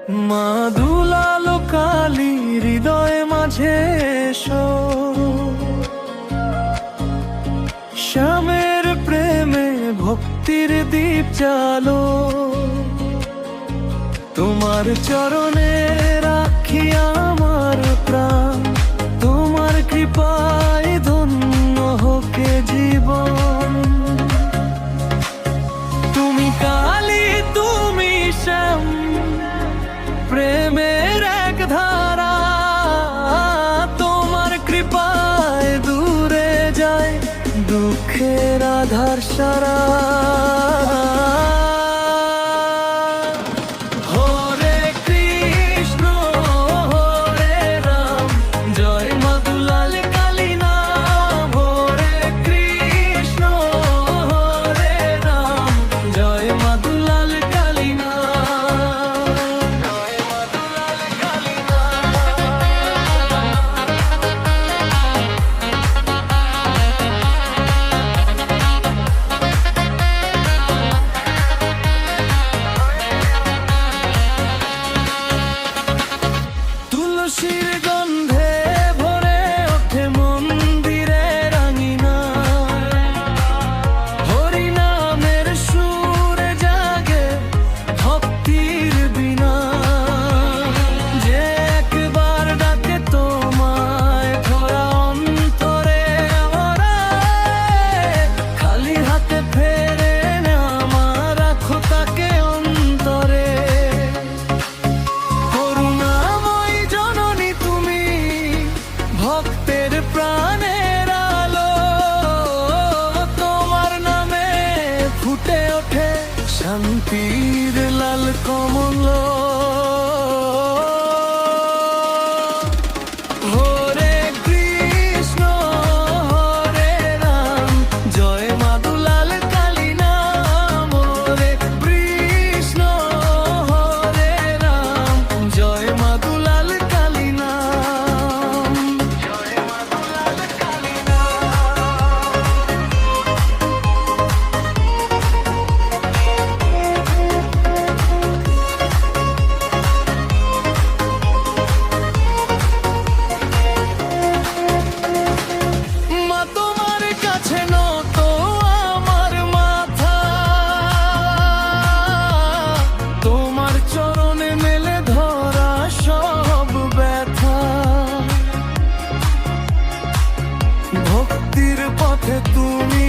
মা দুলালো কালী হৃদয় মাঝে এসো, শ্যামের প্রেমে ভক্তির দীপ জালো। তোমার চরণে রাখি আমার প্রাণ, তোমার কৃপায় ধন্য হোকে জীবন। তুমি কালী, তুমি শ্যাম, প্রেমের এক ধারা। তোমার কৃপায় দূরে যায় দুঃখের আধার সারা। হরে কৃষ্ণ হরে রাম, জয় মা দুলাল কালী নাম। হরে কৃষ্ণ হরে রাম, জয় মা দুলাল কালী নাম। জয় মা দুলাল কালী তুলসীর গন্ধে ভরে ওঠে মন্দিরের আঙিনা, হরি নামের সুরে জাগে ভক্তির বিনা। যে একবার ডাকে তোমায় ধরা অন্তরে ওরায়, খালি হাতে ফেরে না মা, রাখো তাকে অন্তরে। করুণাময়ী জননী তুমি, ভক্তের প্রাণের আলো। তোমার নামে ফুটে ওঠে শান্তির লাল কমল। হরে কৃষ্ণ হরে রাম, জয় মা দুলাল কালী নাম। হরে কৃষ্ণ হরে রাম, জয় মা দুলাল কালী নাম। জয় মা দুলাল কালী মা, তোমার কাছে নত আমার মাথা। তোমার চরণে মেলে ধরা সব ব্যথা। ভক্তির পথে তুমি